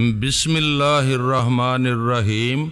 بسم اللہ الرحمن الرحیم۔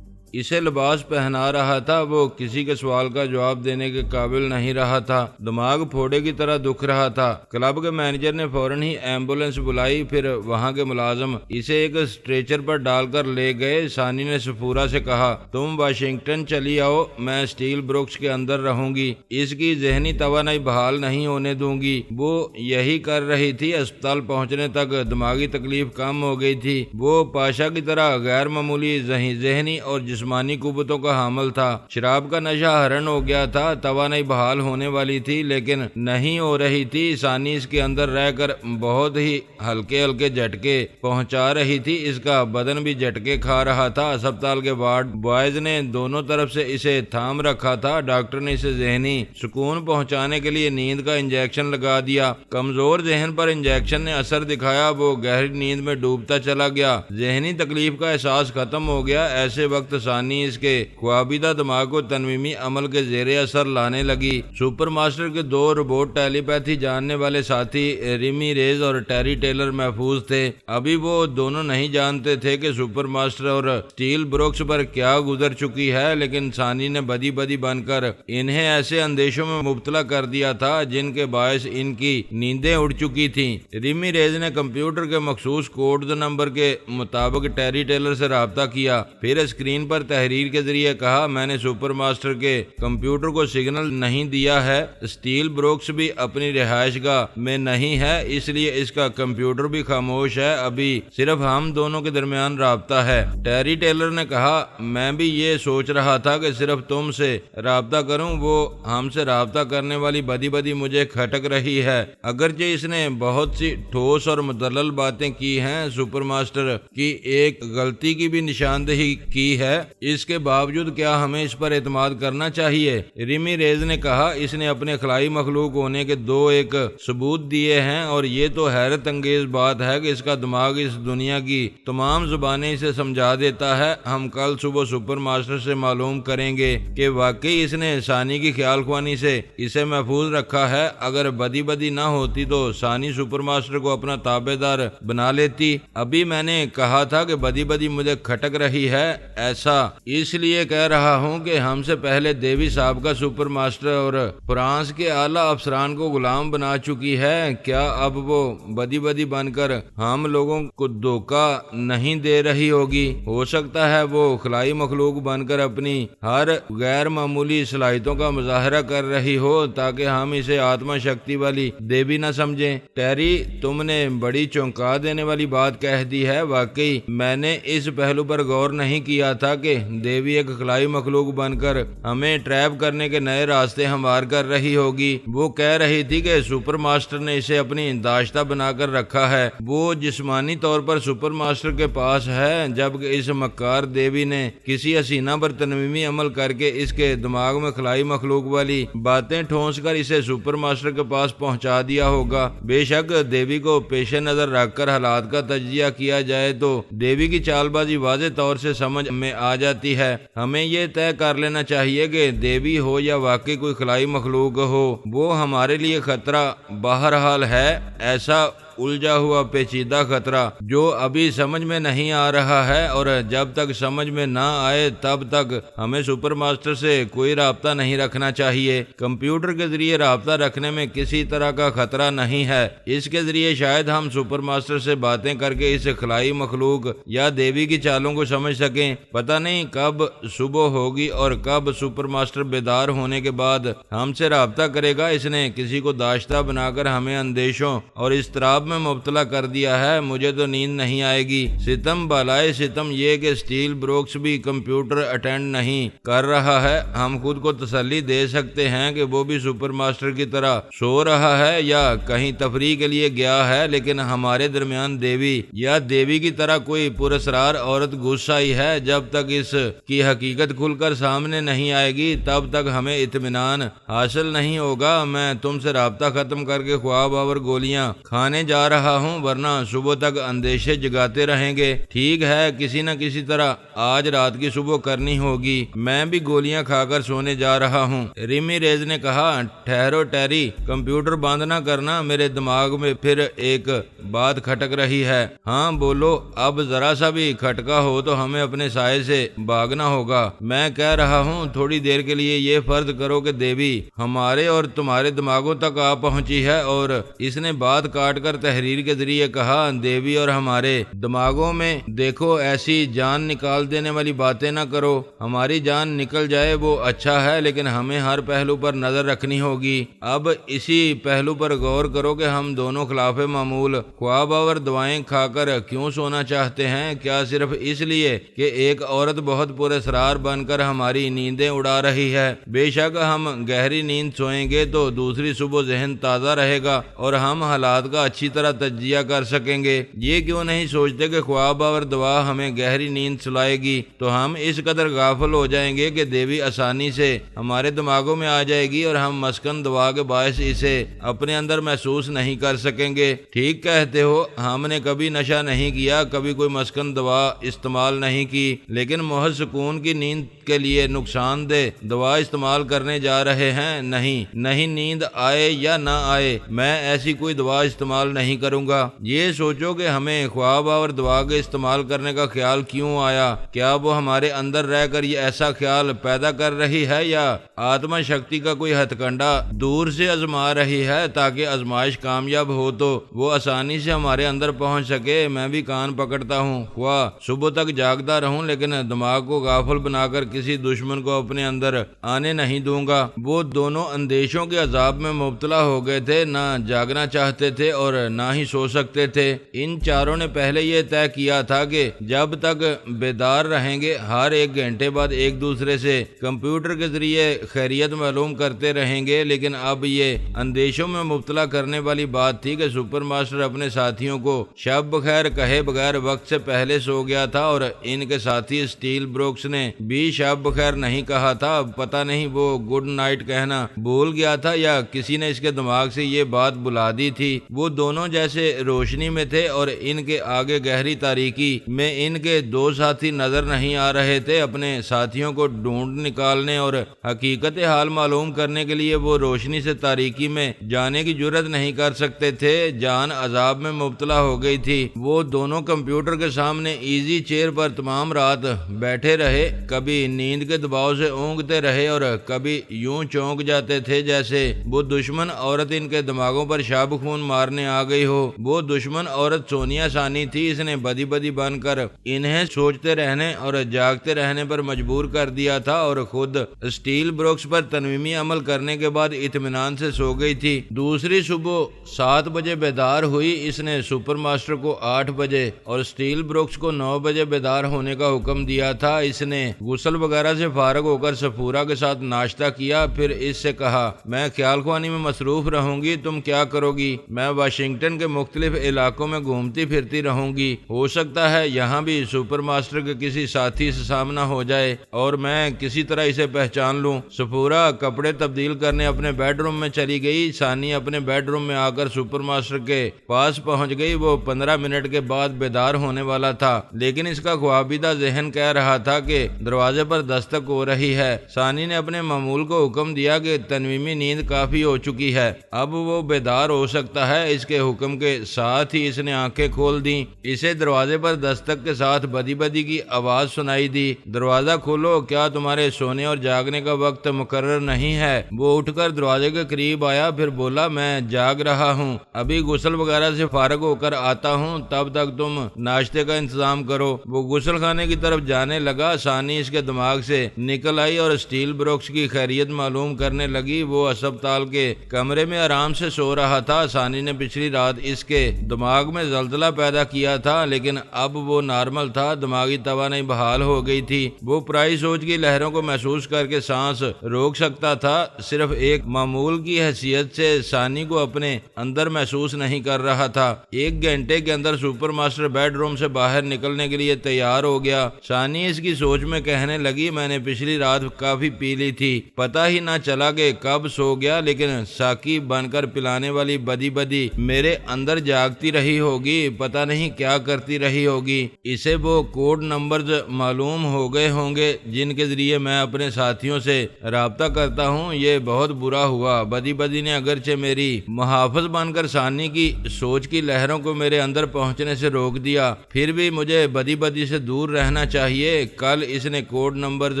اسے لباس پہنا رہا تھا، وہ کسی کے سوال کا جواب دینے کے قابل نہیں رہا تھا، دماغ پھوڑے کی طرح دکھ رہا تھا۔ کلب کے مینیجر نے فوراً ہی ایمبولینس بلائی، پھر وہاں کے ملازم اسے ایک اسٹریچر پر ڈال کر لے گئے۔ ثانی نے سفورہ سے کہا، تم واشنگٹن چلی آؤ، میں اسٹیل بروکس کے اندر رہوں گی، اس کی ذہنی توانائی بحال نہیں ہونے دوں گی۔ وہ یہی کر رہی تھی، اسپتال پہنچنے تک دماغی تکلیف کم ہو گئی تھی۔ وہ پاشا کی طرح غیر معمولی ذہنی اور جسمانی قوتوں کا حامل تھا۔ شراب کا نشہ حرن ہو گیا تھا، توانائی بحال ہونے والی تھی لیکن نہیں ہو رہی تھی۔ ثانی اس کے اندر رہ کر بہت ہی ہلکے ہلکے جھٹکے پہنچا رہی تھی، اس کا بدن بھی جھٹکے کھا رہا تھا۔ اسپتال کے وارڈ بوائز نے دونوں طرف سے اسے تھام رکھا تھا۔ ڈاکٹر نے اسے ذہنی سکون پہنچانے کے لیے نیند کا انجیکشن لگا دیا۔ کمزور ذہن پر انجیکشن نے اثر دکھایا، وہ گہری نیند میں ڈوبتا چلا گیا۔ ذہنی تکلیف کا احساس ختم ہو گیا۔ ایسے وقت ثانی اس کے خوابیدہ دماغ کو تنویمی عمل کے زیر اثر لانے لگی۔ سپر ماسٹر کے دو روبوٹ ٹیلی پیتھی جاننے والے ساتھی ریمی ریز اور ٹیری ٹیلر محفوظ تھے۔ ابھی وہ دونوں نہیں جانتے تھے کہ سپر ماسٹر اور اسٹیل بروکس پر کیا گزر چکی ہے، لیکن ثانی نے بدی بن کر انہیں ایسے اندیشوں میں مبتلا کر دیا تھا جن کے باعث ان کی نیندیں اڑ چکی تھیں۔ ریمی ریز نے کمپیوٹر کے مخصوص کوڈ نمبر کے مطابق ٹیری ٹیلر سے رابطہ کیا، پھر اسکرین پر تحریر کے ذریعے کہا، میں نے سپر ماسٹر کے کمپیوٹر کو سگنل نہیں دیا ہے، اسٹیل بروکس بھی اپنی رہائش گاہ میں نہیں ہے، اس لیے اس کا کمپیوٹر بھی خاموش ہے، ابھی صرف ہم دونوں کے درمیان رابطہ ہے۔ ٹیری ٹیلر نے کہا، میں بھی یہ سوچ رہا تھا کہ صرف تم سے رابطہ کروں، وہ ہم سے رابطہ کرنے والی بدی مجھے کھٹک رہی ہے۔ اگرچہ اس نے بہت سی ٹھوس اور مدلل باتیں کی ہیں، سپر ماسٹر کی ایک غلطی کی بھی نشاندہی کی ہے، اس کے باوجود کیا ہمیں اس پر اعتماد کرنا چاہیے؟ ریمی ریز نے کہا، اس نے اپنے خلائی مخلوق ہونے کے ایک ثبوت دیے ہیں، اور یہ تو حیرت انگیز بات ہے کہ اس کا دماغ اس دنیا کی تمام زبانیں اسے سمجھا دیتا ہے۔ ہم کل صبح سپر ماسٹر سے معلوم کریں گے کہ واقعی اس نے ثانی کی خیال خوانی سے اسے محفوظ رکھا ہے۔ اگر بدی نہ ہوتی تو ثانی سپر ماسٹر کو اپنا تابع دار بنا لیتی۔ ابھی میں نے کہا تھا کہ بدی مجھے کھٹک رہی ہے، ایسا اس لیے کہہ رہا ہوں کہ ہم سے پہلے دیوی صاحب کا سپر ماسٹر اور فرانس کے اعلیٰ افسران کو غلام بنا چکی ہے۔ کیا اب وہ بدی بن کر ہم لوگوں کو دھوکہ نہیں دے رہی ہوگی؟ ہو سکتا ہے وہ خلائی مخلوق بن کر اپنی ہر غیر معمولی صلاحیتوں کا مظاہرہ کر رہی ہو تاکہ ہم اسے آتما شکتی والی دیوی نہ سمجھیں۔ ٹیری، تم نے بڑی چونکا دینے والی بات کہہ دی ہے۔ واقعی میں نے اس پہلو پر غور نہیں کیا تھا کہ دیوی ایک خلائی مخلوق بن کر ہمیں ٹریپ کرنے کے نئے راستے ہموار کر رہی ہوگی۔ وہ کہہ رہی تھی کہ سپر ماسٹر نے اسے اپنی داشتہ بنا کر رکھا ہے، وہ جسمانی طور پر سپر ماسٹر کے پاس ہے، جبکہ اس مکار دیوی نے کسی حسینہ پر تنویمی عمل کر کے اس کے دماغ میں خلائی مخلوق والی باتیں ٹھونس کر اسے سپر ماسٹر کے پاس پہنچا دیا ہوگا۔ بے شک دیوی کو پیش نظر رکھ کر حالات کا تجزیہ کیا جائے تو دیوی کی چال بازی واضح طور سے سمجھ میں آ جاتی ہے۔ ہمیں یہ طے کر لینا چاہیے کہ دیوی ہو یا واقعی کوئی خلائی مخلوق ہو، وہ ہمارے لیے خطرہ بہرحال ہے، ایسا الجھا ہوا پیچیدہ خطرہ جو ابھی سمجھ میں نہیں آ رہا ہے، اور جب تک سمجھ میں نہ آئے تب تک ہمیں سپر ماسٹر سے کوئی رابطہ نہیں رکھنا چاہیے۔ کمپیوٹر کے ذریعے رابطہ رکھنے میں کسی طرح کا خطرہ نہیں ہے، اس کے ذریعے شاید ہم سپر ماسٹر سے باتیں کر کے اس خلائی مخلوق یا دیوی کی چالوں کو سمجھ سکیں۔ پتہ نہیں کب صبح ہوگی اور کب سپر ماسٹر بیدار ہونے کے بعد ہم سے رابطہ کرے گا۔ اس نے کسی کو داشتہ بنا کر ہمیں اندیشوں اور اضطراب میں مبتلا کر دیا ہے، مجھے تو نیند نہیں آئے گی۔ ستم بالائے ستم یہ کہ اسٹیل بروکس بھی کمپیوٹر اٹینڈ نہیں کر رہا ہے۔ ہم خود کو تسلی دے سکتے ہیں کہ وہ بھی سپر ماسٹر کی طرح سو رہا ہے یا کہیں تفریح کے لیے گیا ہے، لیکن ہمارے درمیان دیوی یا دیوی کی طرح کوئی پراسرار عورت گھس آئی ہے۔ جب تک اس کی حقیقت کھل کر سامنے نہیں آئے گی تب تک ہمیں اطمینان حاصل نہیں ہوگا۔ میں تم سے رابطہ ختم کر کے خواب اور گولیاں کھانے جا جا رہا ہوں ورنہ صبح تک اندیشے جگاتے رہیں گے۔ ٹھیک ہے، کسی نہ کسی طرح آج رات کی صبح کرنی ہوگی، میں بھی گولیاں کھا کر سونے جا رہا ہوں۔ ریمی ریز نے کہا، ٹھہرو ٹیری، کمپیوٹر بند نہ کرنا، میرے دماغ میں پھر ایک بات کھٹک رہی ہے۔ ہاں بولو، اب ذرا سا بھی کھٹکا ہو تو ہمیں اپنے سائے سے بھاگنا ہوگا۔ میں کہہ رہا ہوں تھوڑی دیر کے لیے یہ فرض کرو کہ دیوی ہمارے اور تمہارے دماغوں تک آ پہنچی ہے، اور اس نے بات کاٹ کر تحریر کے ذریعے کہا، دیوی اور ہمارے دماغوں میں دیکھو ایسی جان نکال دینے والی باتیں نہ کرو۔ ہماری جان نکل جائے وہ اچھا ہے، لیکن ہمیں ہر پہلو پر نظر رکھنی ہوگی۔ اب اسی پہلو پر غور کرو کہ ہم دونوں خلاف معمول خواب اور دوائیں کھا کر کیوں سونا چاہتے ہیں؟ کیا صرف اس لیے کہ ایک عورت بہت پراسرار بن کر ہماری نیندیں اڑا رہی ہے؟ بے شک ہم گہری نیند سوئیں گے تو دوسری صبح ذہن تازہ رہے گا اور ہم حالات کا اچھی طرح تجزیہ کر سکیں گے۔ یہ کیوں نہیں سوچتے کہ خواب اور دوا ہمیں گہری نیند سلائے گی تو ہم اس قدر غافل ہو جائیں گے کہ دیوی آسانی سے ہمارے دماغوں میں آ جائے گی اور ہم مسکن دوا کے باعث اسے اپنے اندر محسوس نہیں کر سکیں گے۔ ٹھیک کہتے ہو، ہم نے کبھی نشہ نہیں کیا، کبھی کوئی مسکن دوا استعمال نہیں کی، لیکن محض سکون کی نیند کے لیے نقصان دہ دوا استعمال کرنے جا رہے ہیں؟ نہیں، نیند آئے یا نہ آئے میں ایسی کوئی دوا استعمال نہیں کروں گا۔ یہ سوچو کہ ہمیں خواب اور دوا کے استعمال کرنے کا خیال کیوں آیا؟ کیا وہ ہمارے اندر رہ کر یہ ایسا خیال پیدا کر رہی ہے یا آتما شکتی کا کوئی ہتھ کنڈا دور سے آزما رہی ہے تاکہ آزمائش کامیاب ہو تو وہ آسانی سے ہمارے اندر پہنچ سکے؟ میں بھی کان پکڑتا ہوں، خواہ صبح تک جاگتا رہوں، لیکن دماغ کو غافل بنا کر کسی دشمن کو اپنے اندر آنے نہیں دوں گا۔ وہ دونوں اندیشوں کے عذاب میں مبتلا ہو گئے تھے، نہ جاگنا چاہتے تھے اور نہ ہی سو سکتے تھے۔ ان چاروں نے پہلے یہ طے کیا تھا کہ جب تک بیدار رہیں گے ہر ایک گھنٹے بعد ایک دوسرے سے کمپیوٹر کے ذریعے خیریت معلوم کرتے رہیں گے، لیکن اب یہ اندیشوں میں مبتلا کرنے والی بات تھی کہ سپر ماسٹر اپنے ساتھیوں کو شب بخیر کہے بغیر وقت سے پہلے سو گیا تھا، اور ان کے ساتھی اسٹیل بروکس نے بھی شب بخیر نہیں کہا تھا۔ پتہ نہیں وہ گڈ نائٹ کہنا بھول گیا تھا یا کسی نے اس کے دماغ سے یہ بات بلا دی تھی۔ وہ دونوں جیسے روشنی میں تھے اور ان کے آگے گہری تاریکی میں ان کے دو ساتھی نظر نہیں آ رہے تھے۔ اپنے ساتھیوں کو ڈھونڈ نکالنے اور حقیقت حال معلوم کرنے کے لیے وہ روشنی سے تاریکی میں جانے کی جرت نہیں کر سکتے تھے۔ جان عذاب میں مبتلا ہو گئی تھی۔ وہ دونوں کمپیوٹر کے سامنے ایزی چیئر پر تمام رات بیٹھے رہے، کبھی نیند کے دباؤ سے اونگتے رہے اور کبھی یوں چونک جاتے تھے جیسے وہ دشمن عورت ان کے دماغوں پر شاب خون مارنے آ گئی ہو۔ وہ دشمن عورت سونیا ثانی تھی، اس نے بدی بدی بن کر انہیں سوچتے رہنے اور جاگتے رہنے پر مجبور کر دیا تھا، اور خود اسٹیل بروکس پر تنویمی عمل کرنے کے بعد اطمینان سے سو گئی تھی۔ دوسری صبح 7 بجے بیدار ہوئی۔ اس نے سپر ماسٹر کو 8 بجے اور اسٹیل بروکس کو 9 بجے بیدار ہونے کا حکم دیا تھا۔ اس نے غسل وغیرہ سے فارغ ہو کر سفورہ کے ساتھ ناشتہ کیا، پھر اس سے کہا، میں خیال خوانی میں مصروف رہوں گی، تم کیا کرو گی؟ میں واشنگٹن کے مختلف علاقوں میں گھومتی پھرتی رہوں گی، ہو سکتا ہے یہاں بھی سپر ماسٹر کے کسی ساتھی سے سامنا ہو جائے اور میں کسی طرح اسے پہچان لوں۔ سفورہ کپڑے تبدیل کرنے اپنے بیڈ روم میں چلی گئی۔ ثانی اپنے بیڈ روم میں آ کر سپر ماسٹر کے پاس پہنچ گئی۔ وہ 15 منٹ کے بعد بیدار ہونے والا تھا، لیکن اس کا خوابیدہ ذہن کہہ رہا تھا کہ دروازے پر دستک ہو رہی ہے۔ ثانی نے اپنے معمول کو حکم دیا کہ تنویمی نیند کافی ہو چکی ہے، اب وہ بیدار ہو سکتا ہے۔ اس کے حکم کے ساتھ ہی اس نے آنکھیں کھول دیں۔ اسے دروازے پر دستک کے ساتھ بدی بدی کی آواز سنائی دی، دروازہ کھولو، کیا تمہارے سونے اور جاگنے کا وقت مقرر نہیں ہے؟ وہ اٹھ کر دروازے کے قریب آیا، پھر بولا، میں جاگ رہا ہوں، ابھی غسل وغیرہ سے فارغ ہو کر آتا ہوں، تب تک تم ناشتے کا انتظام کرو۔ وہ غسل خانے کی طرف جانے لگا۔ ثانی اس کے دماغ سے نکل آئی اور اسٹیل بروکس کی خیریت معلوم کرنے لگی۔ وہ اسپتال کے کمرے میں آرام سے سو رہا تھا۔ ثانی نے پچھلی رات اس کے دماغ میں زلزلہ پیدا کیا تھا، لیکن اب وہ نارمل تھا، دماغی توانائی بحال ہو گئی تھی۔ وہ پرائی سوچ کی لہروں کو محسوس کر کے سانس روک سکتا تھا، صرف ایک معمول کی حیثیت سے ثانی کو اپنے اندر محسوس نہیں کر رہا تھا۔ 1 گھنٹے کے اندر سپر ماسٹر بیڈ روم سے باہر نکلنے کے لیے تیار ہو گیا۔ ثانی اس کی سوچ میں کہنے لگی، میں نے پچھلی رات کافی پی لی تھی، پتہ ہی نہ چلا کہ کب سو گیا، لیکن ساکی بن کر پلانے والی بدی بدی میرے اندر جاگتی رہی ہوگی، پتہ نہیں کیا کرتی رہی ہوگی۔ اسے وہ کوڈ نمبرز معلوم ہو گئے ہوں گے جن کے ذریعے میں اپنے ساتھیوں سے رابطہ کرتا ہوں۔ یہ بہت برا ہوا۔ بدی بدی نے اگرچہ میری محافظ بن کر ثانی کی سوچ کی لہروں کو میرے اندر پہنچنے سے روک دیا، پھر بھی مجھے بدی بدی سے دور رہنا چاہیے۔ کل اس نے کوڈ نمبرز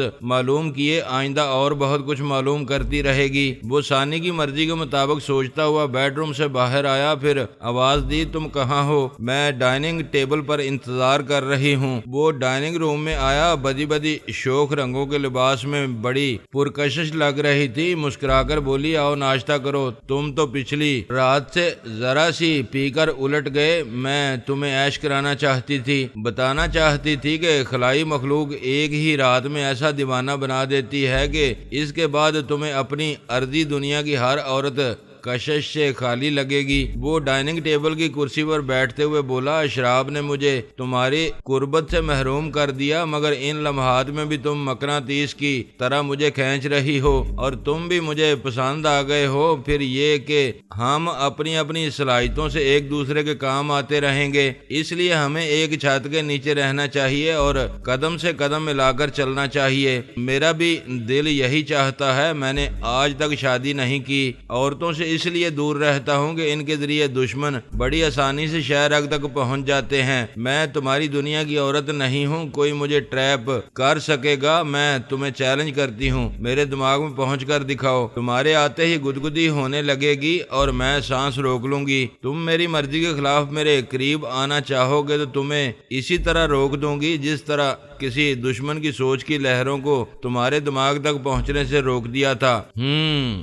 معلوم کیے، آئندہ اور بہت کچھ معلوم کرتی رہے گی۔ وہ ثانی کی مرضی کے مطابق سوچتا ہوا بیڈ روم سے باہر آیا، پھر آواز دی، تم کہاں ہو؟ میں ڈائننگ ٹیبل پر انتظار کر رہی ہوں۔ وہ ڈائننگ روم میں آیا، بدی بدی شوخ رنگوں کے لباس میں بڑی پرکشش لگ رہی تھی، مسکرا کر بولی، آؤ ناشتہ کرو، تم تو پچھلی رات سے ذرا سی پی کر الٹ گئے۔ میں تمہیں عیش کرانا چاہتی تھی، بتانا چاہتی تھی کہ خلائی مخلوق ایک ہی رات میں ایسا دیوانہ بنا دیتی ہے کہ اس کے بعد تمہیں اپنی ارضی دنیا کی ہر عورت کشش سے خالی لگے گی۔ وہ ڈائننگ ٹیبل کی کرسی پر بیٹھتے ہوئے بولا، شراب نے مجھے تمہاری قربت سے محروم کر دیا، مگر ان لمحات میں بھی تم مقناطیس کی طرح مجھے کھینچ رہی ہو اور تم بھی مجھے پسند آ گئے ہو۔ پھر یہ کہ ہم اپنی اپنی صلاحیتوں سے ایک دوسرے کے کام آتے رہیں گے، اس لیے ہمیں ایک چھت کے نیچے رہنا چاہیے اور قدم سے قدم ملا کر چلنا چاہیے۔ میرا بھی دل یہی چاہتا ہے۔ میں نے آج تک شادی نہیں کی، عورتوں سے اس لیے دور رہتا ہوں کہ ان کے ذریعے دشمن بڑی آسانی سے شہ رگ تک پہنچ جاتے ہیں۔ میں تمہاری دنیا کی عورت نہیں ہوں، کوئی مجھے ٹریپ کر سکے گا؟ میں تمہیں چیلنج کرتی ہوں، میرے دماغ میں پہنچ کر دکھاؤ۔ تمہارے آتے ہی گدگدی ہونے لگے گی اور میں سانس روک لوں گی۔ تم میری مرضی کے خلاف میرے قریب آنا چاہو گے تو تمہیں اسی طرح روک دوں گی جس طرح کسی دشمن کی سوچ کی لہروں کو تمہارے دماغ تک پہنچنے سے روک دیا تھا۔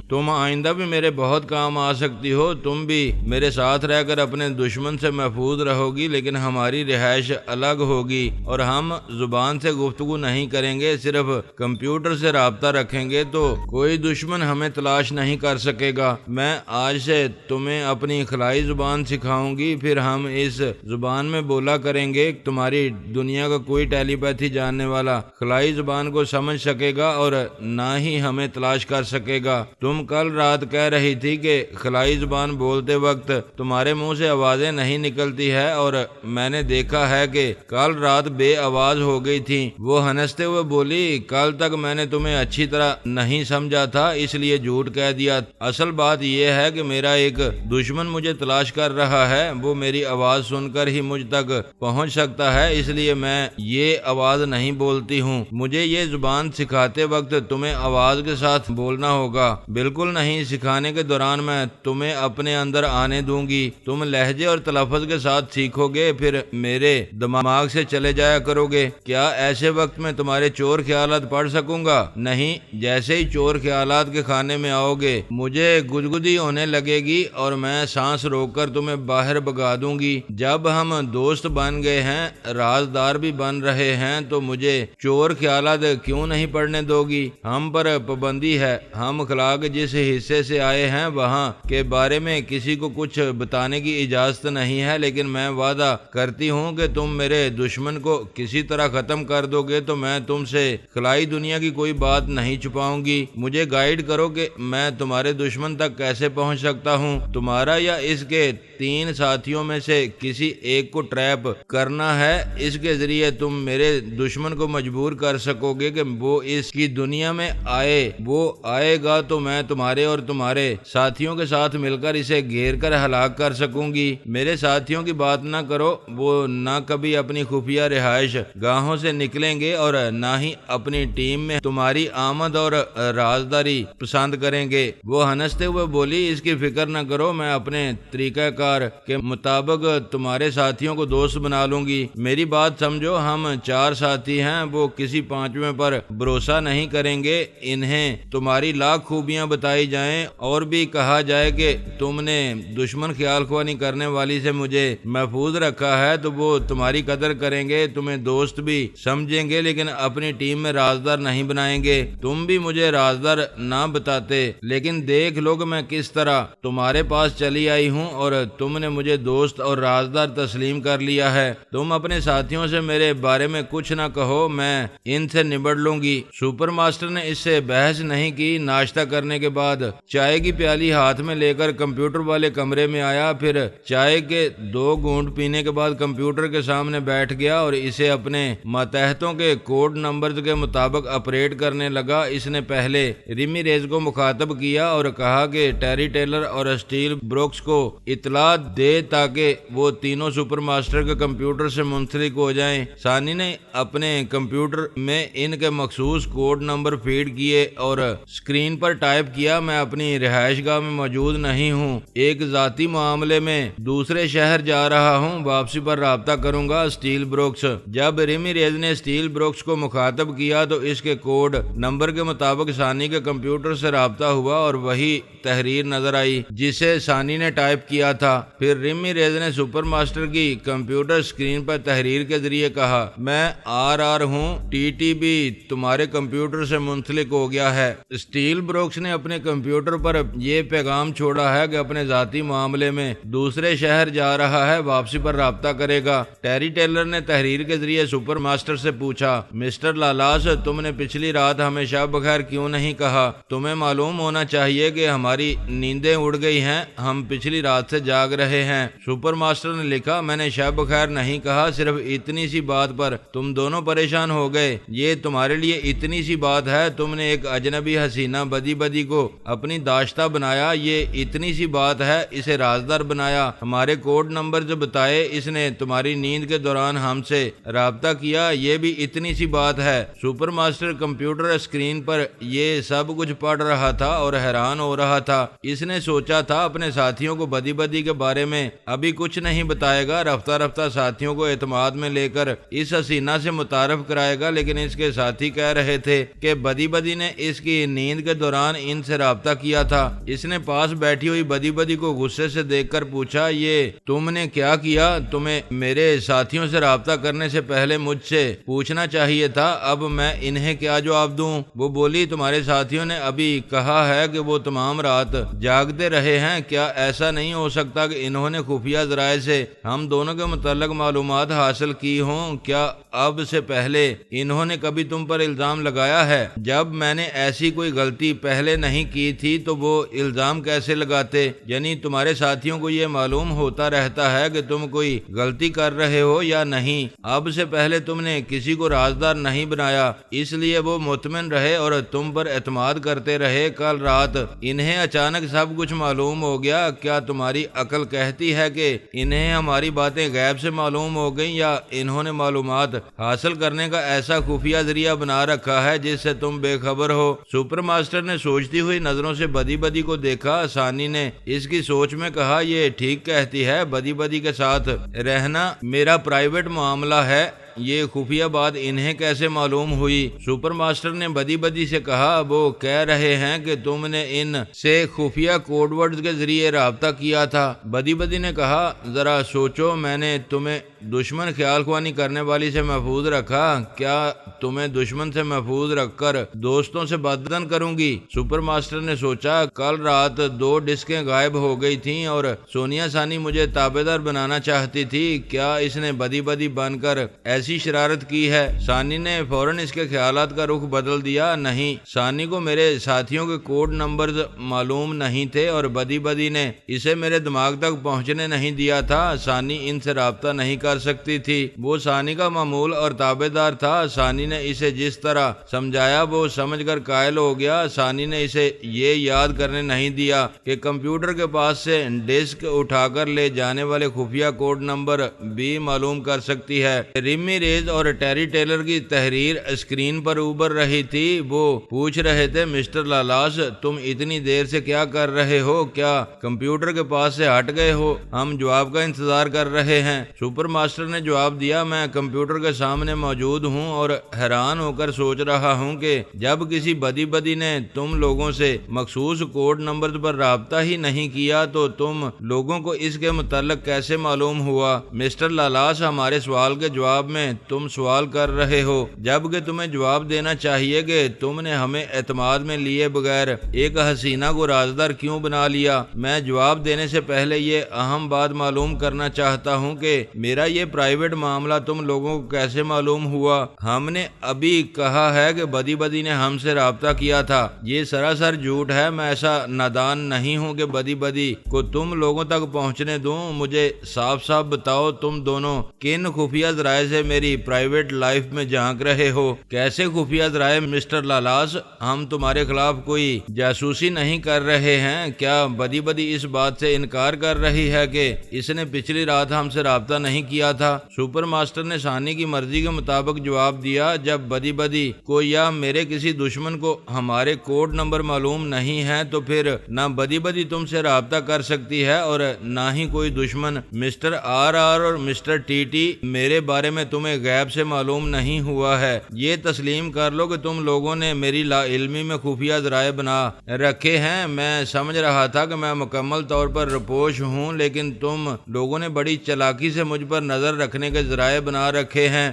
تم آئندہ بھی میرے بہت کام آ سکتی ہو، تم بھی میرے ساتھ رہ کر اپنے دشمن سے محفوظ رہو گی، لیکن ہماری رہائش الگ ہوگی اور ہم زبان سے گفتگو نہیں کریں گے، صرف کمپیوٹر سے رابطہ رکھیں گے، تو کوئی دشمن ہمیں تلاش نہیں کر سکے گا۔ میں آج سے تمہیں اپنی خلائی زبان سکھاؤں گی، پھر ہم اس زبان میں بولا کریں گے۔ تمہاری دنیا کا کوئی ٹیلی پیتھی جاننے والا خلائی زبان کو سمجھ سکے گا اور نہ ہی ہمیں تلاش کر سکے گا۔ تم کل رات کہہ رہی تھی کہ خلائی زبان بولتے وقت تمہارے منہ سے آوازیں نہیں نکلتی ہے، اور میں نے دیکھا ہے کہ کل رات بے آواز ہو گئی تھی۔ وہ ہنستے ہوئے بولی، کل تک میں نے تمہیں اچھی طرح نہیں سمجھا تھا، اس لیے جھوٹ کہہ دیا۔ اصل بات یہ ہے کہ میرا ایک دشمن مجھے تلاش کر رہا ہے، وہ میری آواز سن کر ہی مجھ تک پہنچ سکتا ہے، اس لیے میں یہ آواز نہیں بولتی ہوں۔ مجھے یہ زبان سکھاتے وقت تمہیں آواز کے ساتھ بولنا ہوگا۔ بالکل نہیں، سکھانے کے دوران میں تمہیں اپنے اندر آنے دوں گی، تم لہجے اور تلفظ کے ساتھ سیکھو گے، پھر میرے دماغ سے چلے جایا کرو گے۔ کیا ایسے وقت میں تمہارے چور خیالات پڑھ سکوں گا؟ نہیں، جیسے ہی چور خیالات کے خانے میں آؤ گے مجھے گدگدی ہونے لگے گی اور میں سانس روک کر تمہیں باہر بھگا دوں گی۔ جب ہم دوست بن گئے ہیں، رازدار بھی بن رہے ہیں، تو مجھے چور خیالات کیوں نہیں پڑھنے دو گی؟ ہم پر پابندی ہے، ہم خلا کے جس حصے سے آئے ہیں وہاں کے بارے میں کسی کو کچھ بتانے کی اجازت نہیں ہے، لیکن میں وعدہ کرتی ہوں کہ تم میرے دشمن کو کسی طرح ختم کر دو گے تو میں تم سے خلائی دنیا کی کوئی بات نہیں چھپاؤں گی۔ مجھے گائیڈ کرو کہ میں تمہارے دشمن تک کیسے پہنچ سکتا ہوں۔ تمہارا یا اس کے 3 ساتھیوں میں سے کسی ایک کو ٹریپ کرنا ہے، اس کے ذریعے تم میرے دشمن کو مجبور کر سکو گے کہ وہ اس کی دنیا میں آئے۔ وہ آئے گا تو میں تمہارے اور تمہارے ساتھیوں کے ساتھ مل کر اسے گھیر کر ہلاک کر سکوں گی۔ میرے ساتھیوں کی بات نہ کرو، وہ نہ کبھی اپنی خفیہ رہائش گاہوں سے نکلیں گے اور نہ ہی اپنی ٹیم میں تمہاری آمد اور رازداری پسند کریں گے۔ وہ ہنستے ہوئے بولی، اس کی فکر نہ کرو، میں اپنے طریقہ کار کے مطابق تمہارے ساتھیوں کو دوست بنا لوں گی۔ میری بات سمجھو، ہم 4 ساتھی ہیں، وہ کسی 5ویں پر بھروسہ نہیں کریں گے۔ انہیں تمہاری لاکھ خوبیاں بتائی جائیں اور بھی کہا جائے کہ تم نے دشمن خیال خوانی کرنے والی سے مجھے محفوظ رکھا ہے تو وہ تمہاری قدر کریں گے، تمہیں دوست بھی سمجھیں گے، لیکن اپنی ٹیم میں رازدار نہیں بنائیں گے۔ تم بھی مجھے رازدار نہ بتاتے، لیکن دیکھ لو کہ میں کس طرح تمہارے پاس چلی آئی ہوں اور تم نے مجھے دوست اور رازدار تسلیم کر لیا ہے۔ تم اپنے ساتھیوں سے میرے بارے میں کچھ کچھ نہ کہو، میں ان سے نبڑ لوں گی۔ سپر ماسٹر نے اس سے بحث نہیں کی۔ ناشتہ کرنے کے بعد چائے کی پیالی ہاتھ میں لے کر کمپیوٹر والے کمرے میں آیا، پھر چائے کے 2 گھونٹ پینے کے بعد کمپیوٹر کے سامنے بیٹھ گیا اور اسے اپنے ماتحتوں کے کوڈ نمبرز کے مطابق آپریٹ کرنے لگا۔ اس نے پہلے ریمی ریز کو مخاطب کیا اور کہا کہ ٹیری ٹیلر اور اسٹیل بروکس کو اطلاع دے تاکہ وہ تینوں سپر ماسٹر کے کمپیوٹر سے منسلک ہو جائیں۔ ثانی نے اپنے کمپیوٹر میں ان کے مخصوص کوڈ نمبر فیڈ کیے اور اسکرین پر ٹائپ کیا، میں اپنی رہائش گاہ میں موجود نہیں ہوں، ایک ذاتی معاملے میں دوسرے شہر جا رہا ہوں، واپسی پر رابطہ کروں گا، اسٹیل بروکس۔ جب ریمی ریز نے اسٹیل بروکس کو مخاطب کیا تو اس کے کوڈ نمبر کے مطابق ثانی کے کمپیوٹر سے رابطہ ہوا اور وہی تحریر نظر آئی جسے ثانی نے ٹائپ کیا تھا۔ پھر ریمی ریز نے سپر ماسٹر کی کمپیوٹر اسکرین پر تحریر کے ذریعے کہا، میں آر ہوں، TTB تمہارے کمپیوٹر سے منسلک ہو گیا ہے۔ اسٹیل بروکس نے اپنے کمپیوٹر پر یہ پیغام چھوڑا ہے کہ اپنے ذاتی معاملے میں دوسرے شہر جا رہا ہے، واپسی پر رابطہ کرے گا۔ ٹیری ٹیلر نے تحریر کے ذریعے سپر ماسٹر سے پوچھا، مسٹر لالاس، تم نے پچھلی رات ہمیں شب بخیر کیوں نہیں کہا؟ تمہیں معلوم ہونا چاہیے کہ ہماری نیندیں اڑ گئی ہیں، ہم پچھلی رات سے جاگ رہے ہیں۔ سپر ماسٹر نے لکھا، میں نے شب بخیر نہیں کہا، صرف اتنی سی بات پر تم دونوں پریشان ہو گئے۔ یہ تمہارے لیے اتنی سی بات ہے، تم نے ایک اجنبی حسینہ بدی کو اپنی داشتہ بنایا، یہ اتنی سی بات ہے، اسے رازدار بنایا، ہمارے کوڈ نمبر جو بتائے، اس نے تمہاری نیند کے دوران ہم سے رابطہ کیا، یہ بھی اتنی سی بات ہے۔ سپر ماسٹر کمپیوٹر اسکرین پر یہ سب کچھ پڑھ رہا تھا اور حیران ہو رہا تھا۔ اس نے سوچا تھا اپنے ساتھیوں کو بدی کے بارے میں ابھی کچھ نہیں بتائے گا، رفتہ رفتہ ساتھیوں کو اعتماد میں لے کر اس حسینہ سے متعارف کرائے گا، لیکن اس کے ساتھی کہہ رہے تھے کہ بدی نے اس کی نیند کے دوران ان سے رابطہ کیا تھا۔ اس نے پاس بیٹھی ہوئی بدی کو غصے سے دیکھ کر پوچھا، یہ تم نے کیا کیا؟ تمہیں میرے ساتھیوں سے رابطہ کرنے سے پہلے مجھ سے پوچھنا چاہیے تھا، اب میں انہیں کیا جواب دوں؟ وہ بولی، تمہارے ساتھیوں نے ابھی کہا ہے کہ وہ تمام رات جاگتے رہے ہیں، کیا ایسا نہیں ہو سکتا کہ انہوں نے خفیہ ذرائع سے ہم دونوں کے متعلق معلومات حاصل کی ہوں؟ کیا اب سے پہلے انہوں نے کبھی تم پر الزام لگایا ہے؟ جب میں نے ایسی کوئی غلطی پہلے نہیں کی تھی تو وہ الزام کیسے لگاتے؟ یعنی تمہارے ساتھیوں کو یہ معلوم ہوتا رہتا ہے کہ تم کوئی غلطی کر رہے ہو یا نہیں؟ اب سے پہلے تم نے کسی کو رازدار نہیں بنایا، اس لیے وہ مطمئن رہے اور تم پر اعتماد کرتے رہے۔ کل رات انہیں اچانک سب کچھ معلوم ہو گیا، کیا تمہاری عقل کہتی ہے کہ انہیں ہماری باتیں غیب سے معلوم ہو گئیں، یا انہوں نے معلومات حاصل کرنے کا ایسا خفیہ ذریعہ بنا رکھا ہے جس سے تم بے خبر ہو؟ سپر ماسٹر نے سوچتی ہوئی نظروں سے بدی کو دیکھا۔ ثانی نے اس کی سوچ میں کہا، یہ ٹھیک کہتی ہے، بدی کے ساتھ رہنا میرا پرائیویٹ معاملہ ہے، یہ خفیہ بات انہیں کیسے معلوم ہوئی؟ سپر ماسٹر نے بدی سے کہا، وہ کہہ رہے ہیں کہ تم نے ان سے خفیہ کوڈ ورڈز کے ذریعے رابطہ کیا تھا۔ بدی نے کہا، ذرا سوچو، میں نے تمہیں دشمن خیال خوانی کرنے والی سے محفوظ رکھا، کیا تمہیں دشمن سے محفوظ رکھ کر دوستوں سے بددن کروں گی؟ سپر ماسٹر نے سوچا، کل رات 2 ڈسکیں غائب ہو گئی تھیں اور سونیا ثانی مجھے تابعدار بنانا چاہتی تھی، کیا اس نے بدی بن کر ایسی شرارت کی ہے؟ ثانی نے فوراً اس کے خیالات کا رخ بدل دیا، نہیں، ثانی کو میرے ساتھیوں کے کوڈ نمبرز معلوم نہیں تھے اور بدی نے اسے میرے دماغ تک پہنچنے نہیں دیا تھا، ثانی ان سے رابطہ نہیں کر سکتی تھی، وہ ثانی کا معمول اور تابعدار تھا۔ ثانی نے اسے جس طرح سمجھایا وہ سمجھ کر قائل ہو گیا۔ ثانی نے اسے یہ یاد کرنے نہیں دیا کہ کمپیوٹر کے پاس سے ڈسک اٹھا کر لے جانے والے خفیہ کوڈ نمبر بھی معلوم کر سکتی ہے۔ ریمی ریز اور ٹیری ٹیلر کی تحریر اسکرین پر ابھر رہی تھی، وہ پوچھ رہے تھے، مسٹر لالاس، تم اتنی دیر سے کیا کر رہے ہو؟ کیا کمپیوٹر کے پاس سے ہٹ گئے ہو؟ ہم جواب کا انتظار کر رہے ہیں۔ سپر ماسٹر نے جواب دیا، میں کمپیوٹر کے سامنے موجود ہوں اور حیران ہو کر سوچ رہا ہوں کہ جب کسی بدی نے تم لوگوں سے مخصوص کوڈ نمبر پر رابطہ ہی نہیں کیا تو تم لوگوں کو اس کے متعلق کیسے معلوم ہوا؟ مسٹر لالاس، ہمارے سوال کے جواب میں تم سوال کر رہے ہو، جبکہ تمہیں جواب دینا چاہیے کہ تم نے ہمیں اعتماد میں لیے بغیر ایک حسینہ کو رازدار کیوں بنا لیا؟ میں جواب دینے سے پہلے یہ اہم بات معلوم کرنا چاہتا ہوں کہ میرا یہ پرائیویٹ معاملہ تم لوگوں کو کیسے معلوم ہوا؟ ہم نے ابھی کہا ہے کہ بدی بدی نے ہم سے رابطہ کیا تھا۔ یہ سراسر جھوٹ ہے، میں ایسا نادان نہیں ہوں کہ بدی بدی کو تم لوگوں تک پہنچنے دوں۔ مجھے صاف صاف بتاؤ تم دونوں کن خفیہ ذرائع سے میری پرائیویٹ لائف میں جھانک رہے ہو؟ کیسے خفیہ ذرائع مسٹر لالاس؟ ہم تمہارے خلاف کوئی جاسوسی نہیں کر رہے ہیں۔ کیا بدی بدی اس بات سے انکار کر رہی ہے کہ اس نے پچھلی رات ہم سے رابطہ نہیں کیا تھا؟ سپر ماسٹر نے ثانی کی مرضی کے مطابق جواب دیا، جب بدی بدی کو یا میرے کسی دشمن کو ہمارے کوڈ نمبر معلوم نہیں ہے تو پھر نہ بدی بدی تم سے رابطہ کر سکتی ہے اور نہ ہی کوئی دشمن۔ مسٹر آر آر اور مسٹر ٹی ٹی، میرے بارے میں تمہیں غیب سے معلوم نہیں ہوا ہے۔ یہ تسلیم کر لو کہ تم لوگوں نے میری لا علمی میں خفیہ ذرائع بنا رکھے ہیں۔ میں سمجھ رہا تھا کہ میں مکمل طور پر رپوش ہوں، لیکن تم لوگوں نے بڑی چالاکی سے مجھ پر نظر رکھنے کے ذرائع بنا رکھے ہیں۔